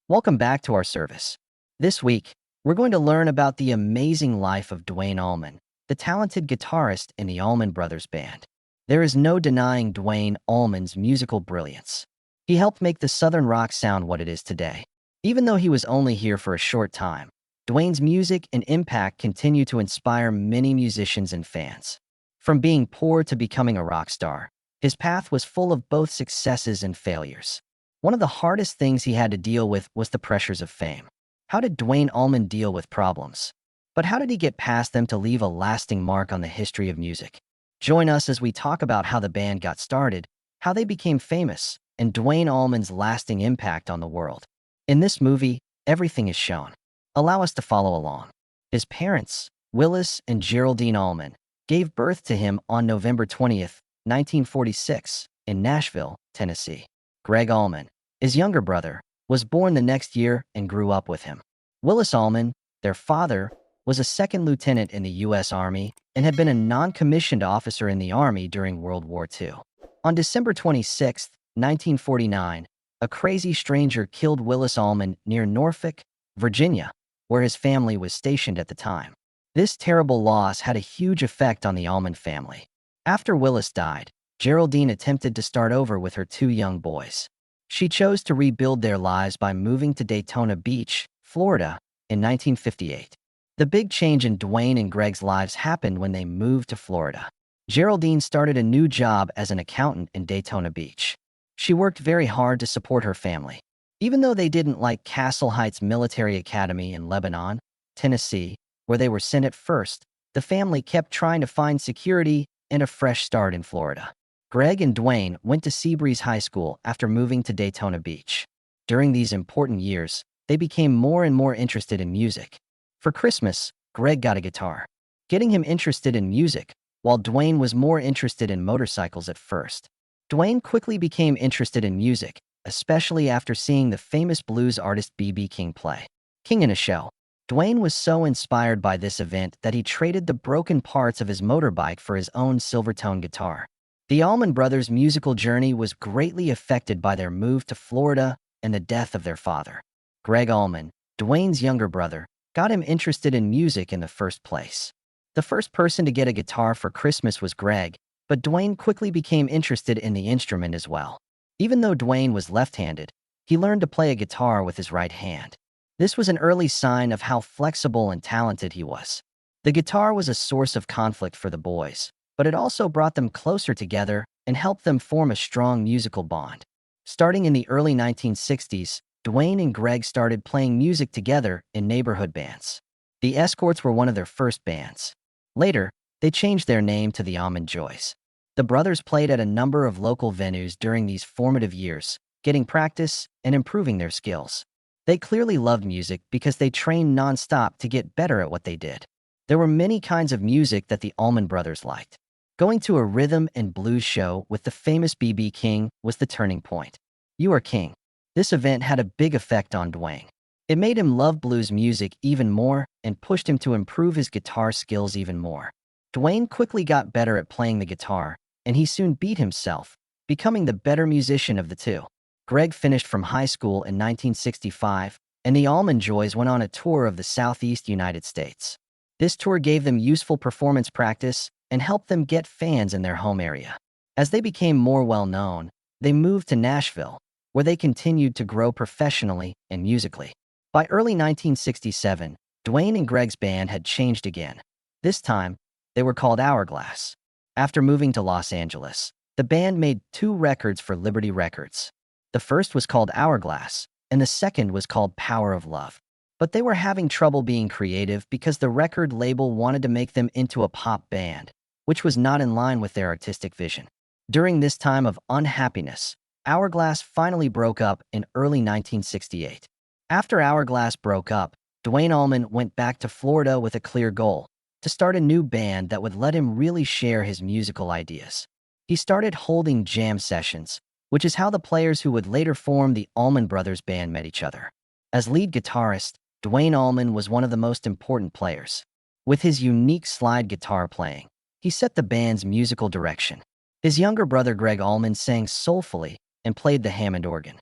Welcome back to our service. This week, we're going to learn about the amazing life of Duane Allman, the talented guitarist in the Allman Brothers Band. There is no denying Duane Allman's musical brilliance. He helped make the Southern rock sound what it is today. Even though he was only here for a short time, Duane's music and impact continue to inspire many musicians and fans. From being poor to becoming a rock star, his path was full of both successes and failures. One of the hardest things he had to deal with was the pressures of fame. How did Duane Allman deal with problems? But how did he get past them to leave a lasting mark on the history of music? Join us as we talk about how the band got started, how they became famous, and Duane Allman's lasting impact on the world. In this movie, everything is shown. Allow us to follow along. His parents, Willis and Geraldine Allman, gave birth to him on November 20th, 1946, in Nashville, Tennessee. Greg Allman, his younger brother, was born the next year and grew up with him. Willis Allman, their father, was a second lieutenant in the U.S. Army and had been a non-commissioned officer in the Army during World War II. On December 26, 1949, a crazy stranger killed Willis Allman near Norfolk, Virginia, where his family was stationed at the time. This terrible loss had a huge effect on the Allman family. After Willis died, Geraldine attempted to start over with her two young boys. She chose to rebuild their lives by moving to Daytona Beach, Florida, in 1958. The big change in Duane and Greg's lives happened when they moved to Florida. Geraldine started a new job as an accountant in Daytona Beach. She worked very hard to support her family. Even though they didn't like Castle Heights Military Academy in Lebanon, Tennessee, where they were sent at first, the family kept trying to find security and a fresh start in Florida. Greg and Duane went to Seabreeze High School after moving to Daytona Beach. During these important years, they became more and more interested in music. For Christmas, Greg got a guitar, getting him interested in music, while Duane was more interested in motorcycles at first. Duane quickly became interested in music, especially after seeing the famous blues artist B.B. King play King in a show. Duane was so inspired by this event that he traded the broken parts of his motorbike for his own Silvertone guitar. The Allman Brothers' musical journey was greatly affected by their move to Florida and the death of their father. Greg Allman, Duane's younger brother, got him interested in music in the first place. The first person to get a guitar for Christmas was Greg, but Duane quickly became interested in the instrument as well. Even though Duane was left-handed, he learned to play a guitar with his right hand. This was an early sign of how flexible and talented he was. The guitar was a source of conflict for the boys, but it also brought them closer together and helped them form a strong musical bond. Starting in the early 1960s, Duane and Greg started playing music together in neighborhood bands. The Escorts were one of their first bands. Later, they changed their name to the Almond Joys. The brothers played at a number of local venues during these formative years, getting practice and improving their skills. They clearly loved music because they trained nonstop to get better at what they did. There were many kinds of music that the Allman Brothers liked. Going to a rhythm and blues show with the famous B.B. King was the turning point. You Are King. This event had a big effect on Duane. It made him love blues music even more and pushed him to improve his guitar skills even more. Duane quickly got better at playing the guitar, and he soon beat himself, becoming the better musician of the two. Greg finished from high school in 1965, and the Allman Joys went on a tour of the Southeast United States. This tour gave them useful performance practice and helped them get fans in their home area. As they became more well-known, they moved to Nashville, where they continued to grow professionally and musically. By early 1967, Duane and Greg's band had changed again. This time, they were called Hourglass. After moving to Los Angeles, the band made two records for Liberty Records. The first was called Hourglass, and the second was called Power of Love. But they were having trouble being creative because the record label wanted to make them into a pop band, which was not in line with their artistic vision. During this time of unhappiness, Hourglass finally broke up in early 1968. After Hourglass broke up, Duane Allman went back to Florida with a clear goal: to start a new band that would let him really share his musical ideas. He started holding jam sessions, which is how the players who would later form the Allman Brothers Band met each other. As lead guitarist, Duane Allman was one of the most important players. With his unique slide guitar playing, he set the band's musical direction. His younger brother Greg Allman sang soulfully and played the Hammond organ.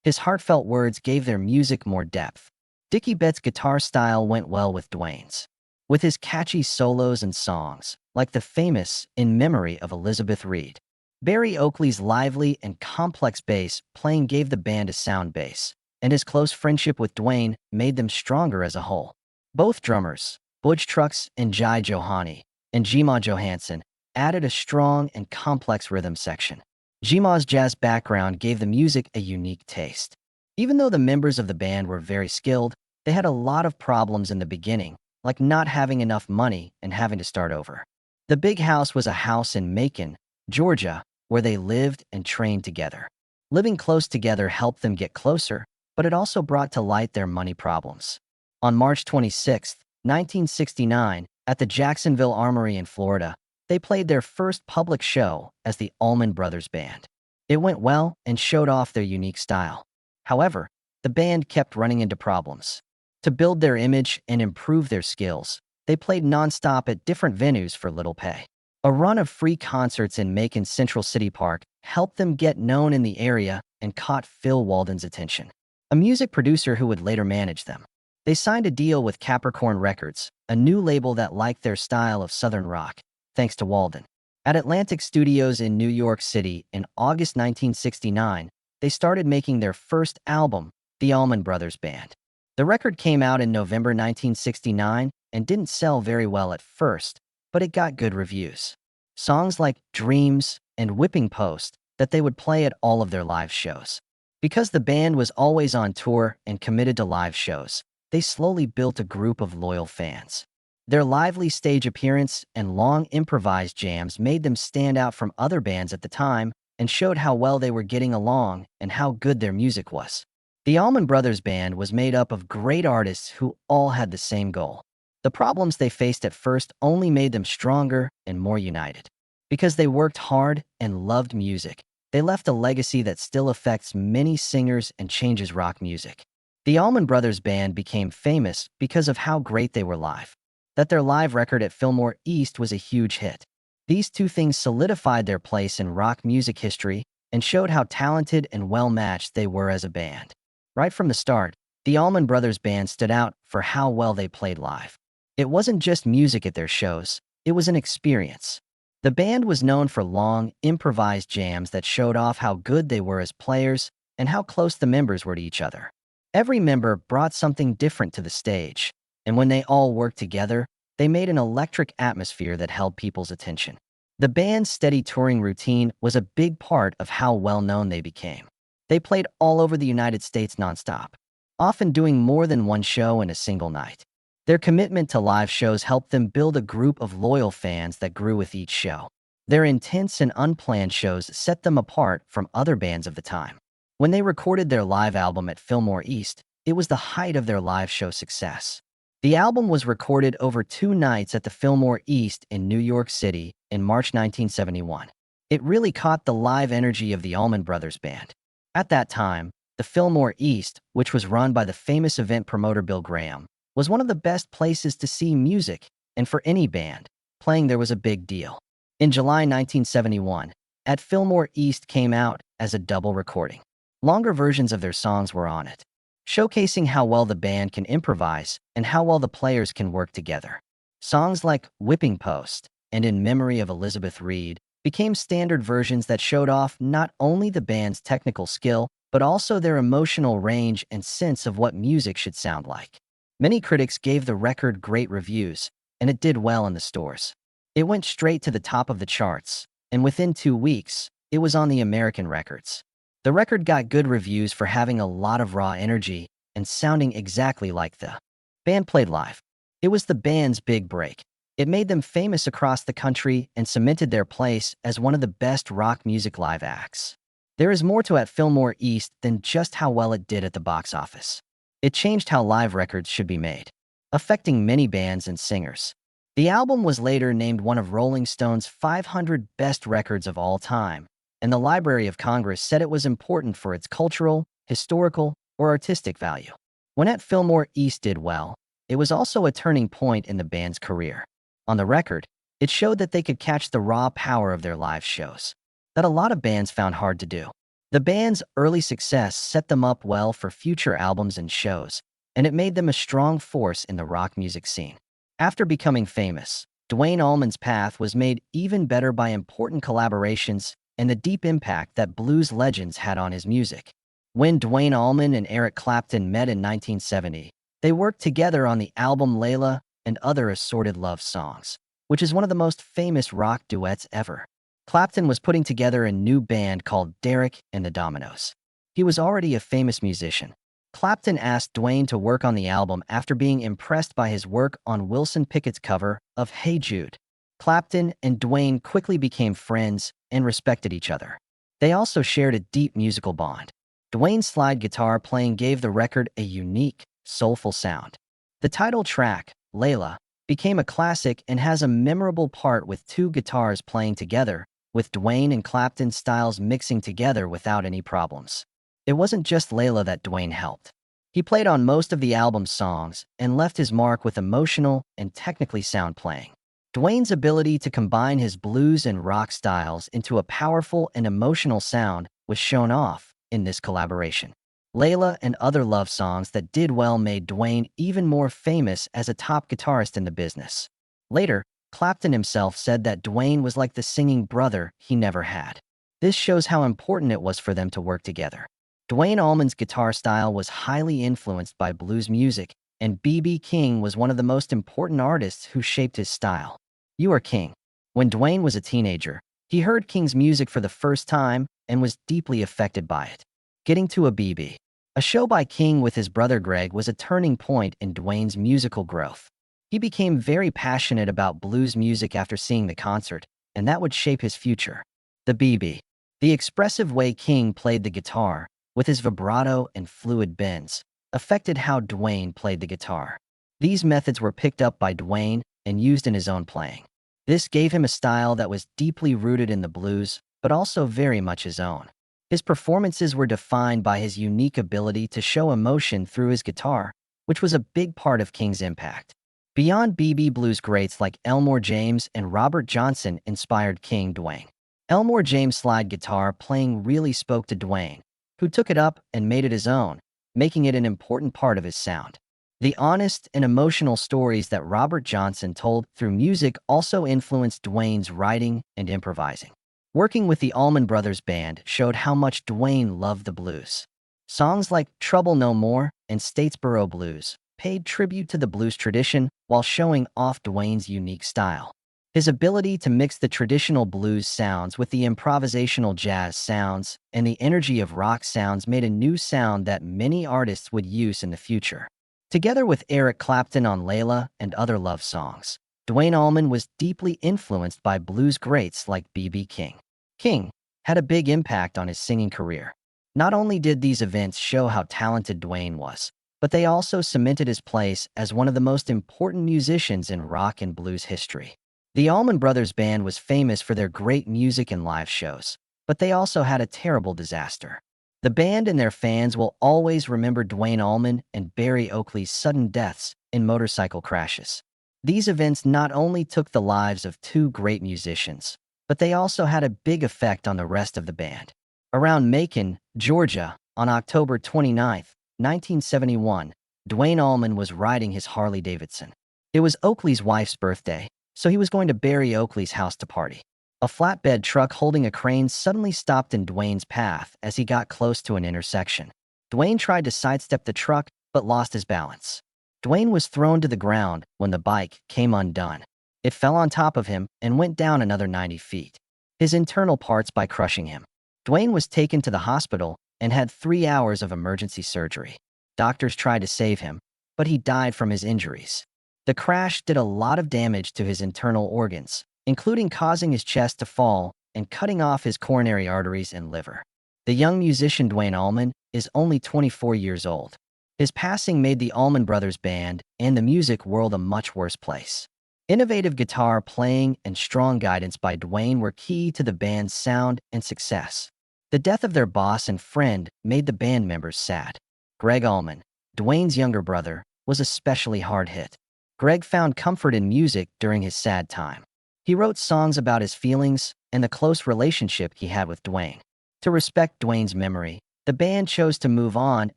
His heartfelt words gave their music more depth. Dickie Betts' guitar style went well with Duane's. With his catchy solos and songs, like the famous In Memory of Elizabeth Reed. Barry Oakley's lively and complex bass playing gave the band a sound base, and his close friendship with Duane made them stronger as a whole. Both drummers, Butch Trucks and Jai Johani, and Jima Johansson, added a strong and complex rhythm section. Jima's jazz background gave the music a unique taste. Even though the members of the band were very skilled, they had a lot of problems in the beginning, like not having enough money and having to start over. The Big House was a house in Macon, Georgia, where they lived and trained together. Living close together helped them get closer, but it also brought to light their money problems. On March 26, 1969, at the Jacksonville Armory in Florida, they played their first public show as the Allman Brothers Band. It went well and showed off their unique style. However, the band kept running into problems. To build their image and improve their skills, they played nonstop at different venues for little pay. A run of free concerts in Macon's Central City Park helped them get known in the area and caught Phil Walden's attention, a music producer who would later manage them. They signed a deal with Capricorn Records, a new label that liked their style of Southern rock, thanks to Walden. At Atlantic Studios in New York City in August 1969, they started making their first album, the Allman Brothers Band. The record came out in November 1969 and didn't sell very well at first, but it got good reviews. Songs like Dreams and Whipping Post that they would play at all of their live shows. Because the band was always on tour and committed to live shows, they slowly built a group of loyal fans. Their lively stage appearance and long improvised jams made them stand out from other bands at the time and showed how well they were getting along and how good their music was. The Allman Brothers Band was made up of great artists who all had the same goal. The problems they faced at first only made them stronger and more united. Because they worked hard and loved music, they left a legacy that still affects many singers and changes rock music. The Allman Brothers Band became famous because of how great they were live. That their live record at Fillmore East was a huge hit. These two things solidified their place in rock music history and showed how talented and well-matched they were as a band. Right from the start, the Allman Brothers Band stood out for how well they played live. It wasn't just music at their shows, it was an experience. The band was known for long, improvised jams that showed off how good they were as players and how close the members were to each other. Every member brought something different to the stage, and when they all worked together, they made an electric atmosphere that held people's attention. The band's steady touring routine was a big part of how well-known they became. They played all over the United States nonstop, often doing more than one show in a single night. Their commitment to live shows helped them build a group of loyal fans that grew with each show. Their intense and unplanned shows set them apart from other bands of the time. When they recorded their live album at Fillmore East, it was the height of their live show success. The album was recorded over 2 nights at the Fillmore East in New York City in March 1971. It really caught the live energy of the Allman Brothers Band. At that time, the Fillmore East, which was run by the famous event promoter Bill Graham, was one of the best places to see music, and for any band, playing there was a big deal. In July 1971, At Fillmore East came out as a double recording. Longer versions of their songs were on it, showcasing how well the band can improvise and how well the players can work together. Songs like Whipping Post and In Memory of Elizabeth Reed became standard versions that showed off not only the band's technical skill, but also their emotional range and sense of what music should sound like. Many critics gave the record great reviews, and it did well in the stores. It went straight to the top of the charts, and within 2 weeks, it was on the American records. The record got good reviews for having a lot of raw energy and sounding exactly like the band played live. It was the band's big break. It made them famous across the country and cemented their place as one of the best rock music live acts. There is more to At Fillmore East than just how well it did at the box office. It changed how live records should be made, affecting many bands and singers. The album was later named one of Rolling Stone's 500 best records of all time, and the Library of Congress said it was important for its cultural, historical, or artistic value. When At Fillmore East did well, it was also a turning point in the band's career. On the record, it showed that they could catch the raw power of their live shows, that a lot of bands found hard to do. The band's early success set them up well for future albums and shows, and it made them a strong force in the rock music scene. After becoming famous, Duane Allman's path was made even better by important collaborations and the deep impact that blues legends had on his music. When Duane Allman and Eric Clapton met in 1970, they worked together on the album Layla and Other Assorted Love Songs, which is one of the most famous rock duets ever. Clapton was putting together a new band called Derek and the Dominoes. He was already a famous musician. Clapton asked Duane to work on the album after being impressed by his work on Wilson Pickett's cover of Hey Jude. Clapton and Duane quickly became friends and respected each other. They also shared a deep musical bond. Duane's slide guitar playing gave the record a unique, soulful sound. The title track, Layla, became a classic and has a memorable part with two guitars playing together, with Duane and Clapton's styles mixing together without any problems. It wasn't just Layla that Duane helped. He played on most of the album's songs and left his mark with emotional and technically sound playing. Duane's ability to combine his blues and rock styles into a powerful and emotional sound was shown off in this collaboration. Layla and Other Love Songs that did well made Duane even more famous as a top guitarist in the business. Later, Clapton himself said that Duane was like the singing brother he never had. This shows how important it was for them to work together. Duane Allman's guitar style was highly influenced by blues music, and B.B. King was one of the most important artists who shaped his style. You Are King. When Duane was a teenager, he heard King's music for the first time and was deeply affected by it. Getting to a B.B. A show by King with his brother Greg was a turning point in Duane's musical growth. He became very passionate about blues music after seeing the concert, and that would shape his future. The B.B. The expressive way King played the guitar, with his vibrato and fluid bends, affected how Duane played the guitar. These methods were picked up by Duane and used in his own playing. This gave him a style that was deeply rooted in the blues, but also very much his own. His performances were defined by his unique ability to show emotion through his guitar, which was a big part of King's impact. Beyond B.B. blues greats like Elmore James and Robert Johnson inspired Duane. Elmore James' slide guitar playing really spoke to Duane, who took it up and made it his own, making it an important part of his sound. The honest and emotional stories that Robert Johnson told through music also influenced Duane's writing and improvising. Working with the Allman Brothers Band showed how much Duane loved the blues. Songs like Trouble No More and Statesboro Blues paid tribute to the blues tradition while showing off Duane's unique style. His ability to mix the traditional blues sounds with the improvisational jazz sounds and the energy of rock sounds made a new sound that many artists would use in the future. Together with Eric Clapton on Layla and Other Love Songs, Duane Allman was deeply influenced by blues greats like B.B. King. King had a big impact on his singing career. Not only did these events show how talented Duane was, but they also cemented his place as one of the most important musicians in rock and blues history. The Allman Brothers Band was famous for their great music and live shows, but they also had a terrible disaster. The band and their fans will always remember Duane Allman and Barry Oakley's sudden deaths in motorcycle crashes. These events not only took the lives of two great musicians, but they also had a big effect on the rest of the band. Around Macon, Georgia, on October 29, 1971, Duane Allman was riding his Harley-Davidson. It was Oakley's wife's birthday, so he was going to Barry Oakley's house to party. A flatbed truck holding a crane suddenly stopped in Duane's path as he got close to an intersection. Duane tried to sidestep the truck, but lost his balance. Duane was thrown to the ground when the bike came undone. It fell on top of him and went down another 90 feet. His internal parts by crushing him. Duane was taken to the hospital and had 3 hours of emergency surgery. Doctors tried to save him, but he died from his injuries. The crash did a lot of damage to his internal organs, including causing his chest to fall and cutting off his coronary arteries and liver. The young musician Duane Allman is only 24 years old. His passing made the Allman Brothers Band and the music world a much worse place. Innovative guitar playing and strong guidance by Duane were key to the band's sound and success. The death of their boss and friend made the band members sad. Greg Allman, Duane's younger brother, was especially hard hit. Greg found comfort in music during his sad time. He wrote songs about his feelings and the close relationship he had with Duane. To respect Duane's memory, the band chose to move on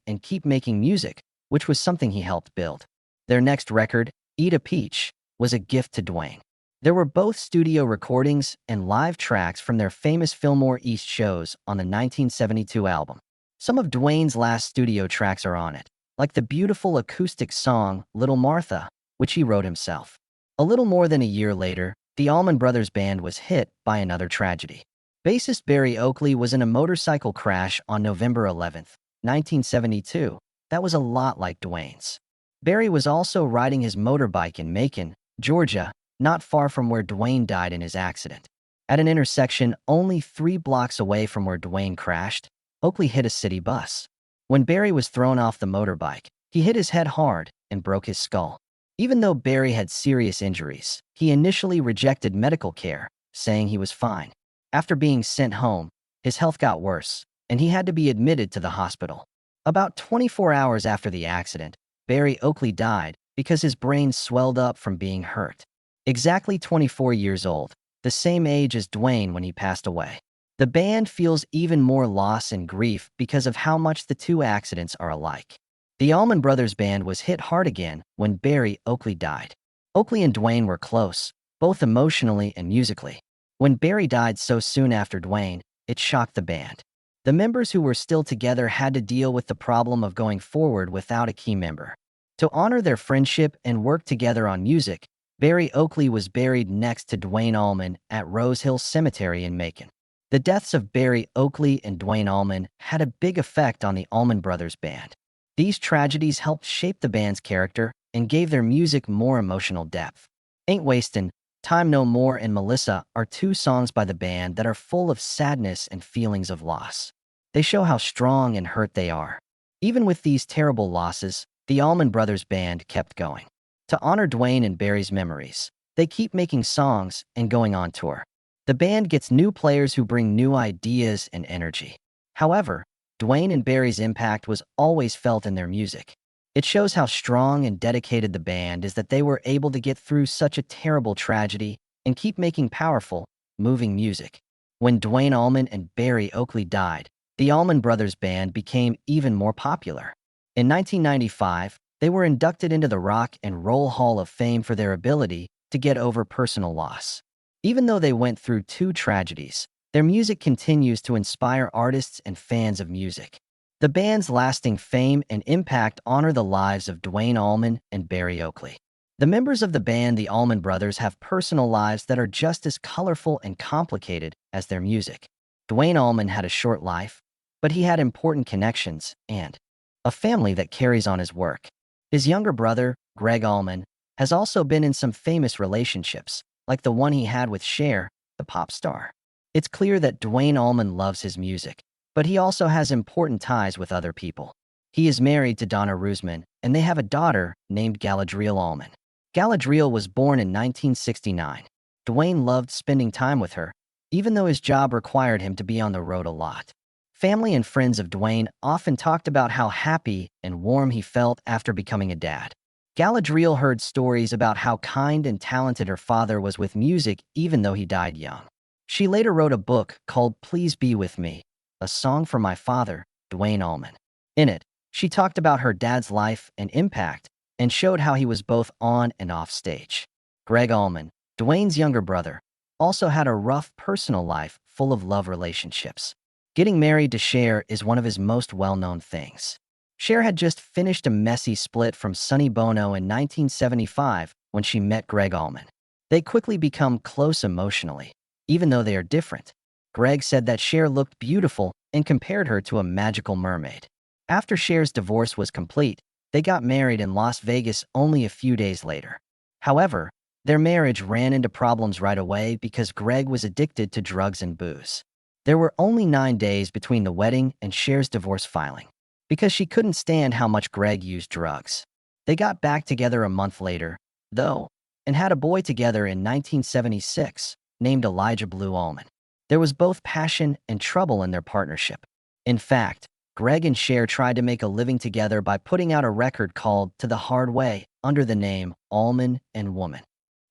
and keep making music, which was something he helped build. Their next record, Eat a Peach, was a gift to Duane. There were both studio recordings and live tracks from their famous Fillmore East shows on the 1972 album. Some of Duane's last studio tracks are on it, like the beautiful acoustic song Little Martha, which he wrote himself. A little more than a year later, the Allman Brothers Band was hit by another tragedy. Bassist Berry Oakley was in a motorcycle crash on November 11, 1972. That was a lot like Duane's. Berry was also riding his motorbike in Macon, Georgia, not far from where Duane died in his accident. At an intersection only 3 blocks away from where Duane crashed, Oakley hit a city bus. When Berry was thrown off the motorbike, he hit his head hard and broke his skull. Even though Berry had serious injuries, he initially rejected medical care, saying he was fine. After being sent home, his health got worse, and he had to be admitted to the hospital. About 24 hours after the accident, Berry Oakley died because his brain swelled up from being hurt. Exactly 24 years old, the same age as Duane when he passed away. The band feels even more loss and grief because of how much the two accidents are alike. The Allman Brothers Band was hit hard again when Berry Oakley died. Oakley and Duane were close, both emotionally and musically. When Berry died so soon after Duane, it shocked the band. The members who were still together had to deal with the problem of going forward without a key member. To honor their friendship and work together on music, Berry Oakley was buried next to Duane Allman at Rose Hill Cemetery in Macon. The deaths of Berry Oakley and Duane Allman had a big effect on the Allman Brothers Band. These tragedies helped shape the band's character and gave their music more emotional depth. Ain't Wastin', Time No More, and Melissa are 2 songs by the band that are full of sadness and feelings of loss. They show how strong and hurt they are. Even with these terrible losses, the Allman Brothers Band kept going. To honor Duane and Berry's memories, they keep making songs and going on tour. The band gets new players who bring new ideas and energy. However, Duane and Berry's impact was always felt in their music. It shows how strong and dedicated the band is that they were able to get through such a terrible tragedy and keep making powerful, moving music. When Duane Allman and Berry Oakley died, the Allman Brothers Band became even more popular. In 1995, they were inducted into the Rock and Roll Hall of Fame for their ability to get over personal loss. Even though they went through 2 tragedies, their music continues to inspire artists and fans of music. The band's lasting fame and impact honor the lives of Duane Allman and Berry Oakley. The members of the band, the Allman Brothers, have personal lives that are just as colorful and complicated as their music. Duane Allman had a short life, but he had important connections and a family that carries on his work. His younger brother, Greg Allman, has also been in some famous relationships, like the one he had with Cher, the pop star. It's clear that Duane Allman loves his music, but he also has important ties with other people. He is married to Donna Rusman, and they have a daughter named Galadriel Allman. Galadriel was born in 1969. Duane loved spending time with her, even though his job required him to be on the road a lot. Family and friends of Duane often talked about how happy and warm he felt after becoming a dad. Galadriel heard stories about how kind and talented her father was with music even though he died young. She later wrote a book called Please Be With Me, a song for my father, Duane Allman. In it, she talked about her dad's life and impact and showed how he was both on and off stage. Greg Allman, Duane's younger brother, also had a rough personal life full of love relationships. Getting married to Cher is one of his most well-known things. Cher had just finished a messy split from Sonny Bono in 1975 when she met Greg Allman. They quickly become close emotionally, even though they are different. Greg said that Cher looked beautiful and compared her to a magical mermaid. After Cher's divorce was complete, they got married in Las Vegas only a few days later. However, their marriage ran into problems right away because Greg was addicted to drugs and booze. There were only 9 days between the wedding and Cher's divorce filing, because she couldn't stand how much Greg used drugs. They got back together a month later, though, and had a boy together in 1976, named Elijah Blue Allman. There was both passion and trouble in their partnership. In fact, Greg and Cher tried to make a living together by putting out a record called To the Hard Way under the name Allman and Woman.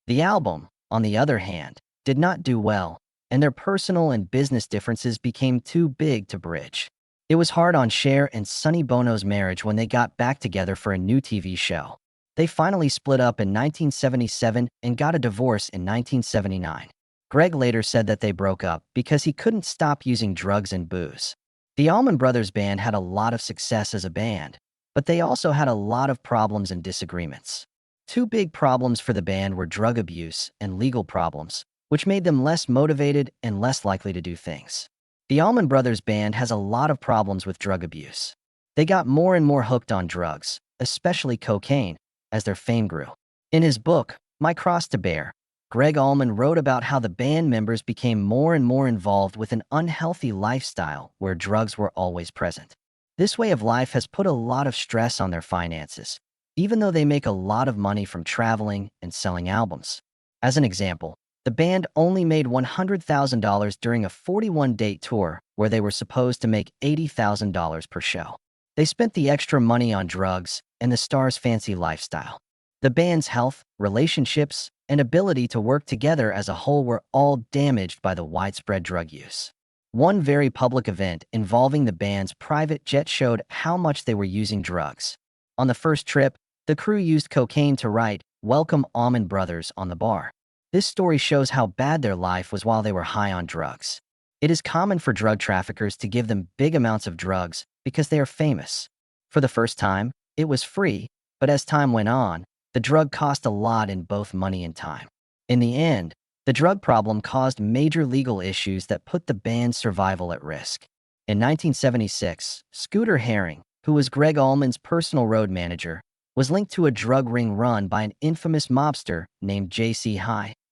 The album, on the other hand, did not do well, and their personal and business differences became too big to bridge. It was hard on Cher and Sonny Bono's marriage when they got back together for a new TV show. They finally split up in 1977 and got a divorce in 1979. Greg later said that they broke up because he couldn't stop using drugs and booze. The Allman Brothers Band had a lot of success as a band, but they also had a lot of problems and disagreements. Two big problems for the band were drug abuse and legal problems, which made them less motivated and less likely to do things. The Allman Brothers Band has a lot of problems with drug abuse. They got more and more hooked on drugs, especially cocaine, as their fame grew. In his book, My Cross to Bear, Greg Allman wrote about how the band members became more and more involved with an unhealthy lifestyle where drugs were always present. This way of life has put a lot of stress on their finances, even though they make a lot of money from traveling and selling albums. As an example, the band only made $100,000 during a 41-date tour where they were supposed to make $80,000 per show. They spent the extra money on drugs and the stars' fancy lifestyle. The band's health, relationships, and ability to work together as a whole were all damaged by the widespread drug use. One very public event involving the band's private jet showed how much they were using drugs. On the first trip, the crew used cocaine to write "Welcome Allman Brothers" on the bar. This story shows how bad their life was while they were high on drugs. It is common for drug traffickers to give them big amounts of drugs because they are famous. For the first time, it was free, but as time went on, the drug cost a lot in both money and time. In the end, the drug problem caused major legal issues that put the band's survival at risk. In 1976, Scooter Herring, who was Greg Allman's personal road manager, was linked to a drug ring run by an infamous mobster named J.C.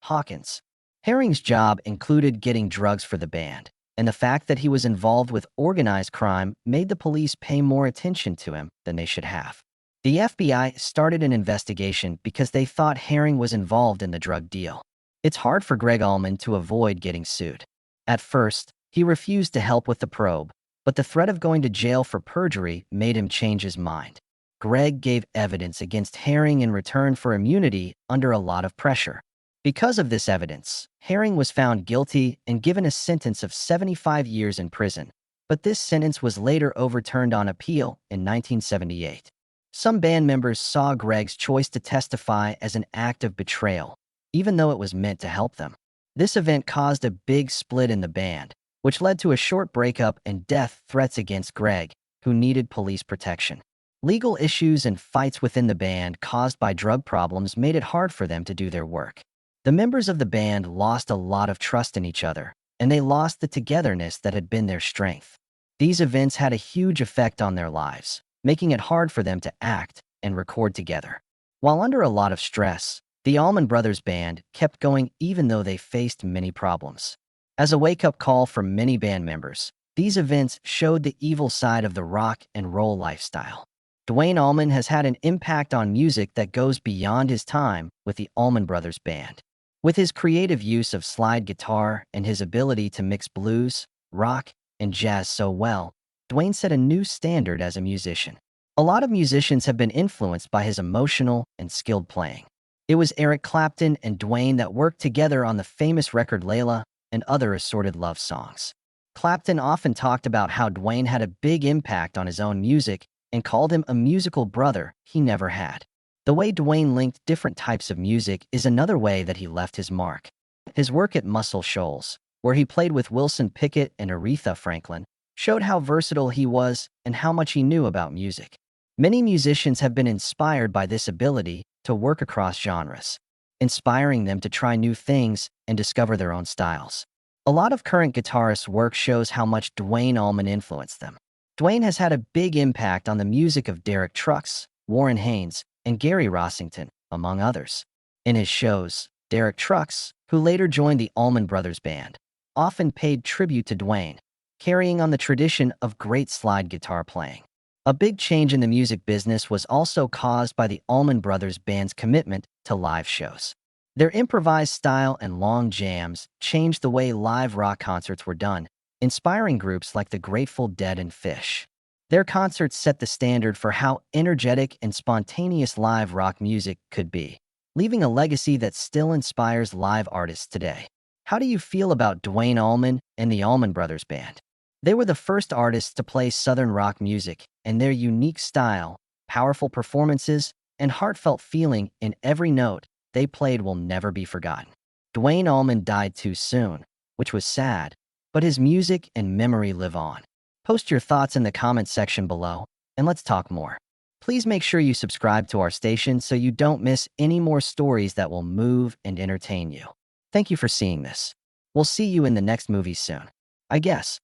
Hawkins. Herring's job included getting drugs for the band, and the fact that he was involved with organized crime made the police pay more attention to him than they should have. The FBI started an investigation because they thought Herring was involved in the drug deal. It's hard for Greg Allman to avoid getting sued. At first, he refused to help with the probe, but the threat of going to jail for perjury made him change his mind. Greg gave evidence against Herring in return for immunity under a lot of pressure. Because of this evidence, Herring was found guilty and given a sentence of 75 years in prison, but this sentence was later overturned on appeal in 1978. Some band members saw Greg's choice to testify as an act of betrayal, even though it was meant to help them. This event caused a big split in the band, which led to a short breakup and death threats against Greg, who needed police protection. Legal issues and fights within the band caused by drug problems made it hard for them to do their work. The members of the band lost a lot of trust in each other, and they lost the togetherness that had been their strength. These events had a huge effect on their lives, making it hard for them to act and record together. While under a lot of stress, the Allman Brothers Band kept going even though they faced many problems. As a wake-up call for many band members, these events showed the evil side of the rock and roll lifestyle. Duane Allman has had an impact on music that goes beyond his time with the Allman Brothers Band. With his creative use of slide guitar and his ability to mix blues, rock, and jazz so well, Duane set a new standard as a musician. A lot of musicians have been influenced by his emotional and skilled playing. It was Eric Clapton and Duane that worked together on the famous record Layla and other assorted love songs. Clapton often talked about how Duane had a big impact on his own music and called him a musical brother he never had. The way Duane linked different types of music is another way that he left his mark. His work at Muscle Shoals, where he played with Wilson Pickett and Aretha Franklin, showed how versatile he was and how much he knew about music. Many musicians have been inspired by this ability to work across genres, inspiring them to try new things and discover their own styles. A lot of current guitarists' work shows how much Duane Allman influenced them. Duane has had a big impact on the music of Derek Trucks, Warren Haynes, and Gary Rossington, among others. In his shows, Derek Trucks, who later joined the Allman Brothers Band, often paid tribute to Duane, carrying on the tradition of great slide guitar playing. A big change in the music business was also caused by the Allman Brothers Band's commitment to live shows. Their improvised style and long jams changed the way live rock concerts were done, inspiring groups like the Grateful Dead and Phish. Their concerts set the standard for how energetic and spontaneous live rock music could be, leaving a legacy that still inspires live artists today. How do you feel about Duane Allman and the Allman Brothers Band? They were the first artists to play Southern rock music, and their unique style, powerful performances, and heartfelt feeling in every note they played will never be forgotten. Duane Allman died too soon, which was sad, but his music and memory live on. Post your thoughts in the comments section below, and let's talk more. Please make sure you subscribe to our station so you don't miss any more stories that will move and entertain you. Thank you for seeing this. We'll see you in the next movie soon. I guess.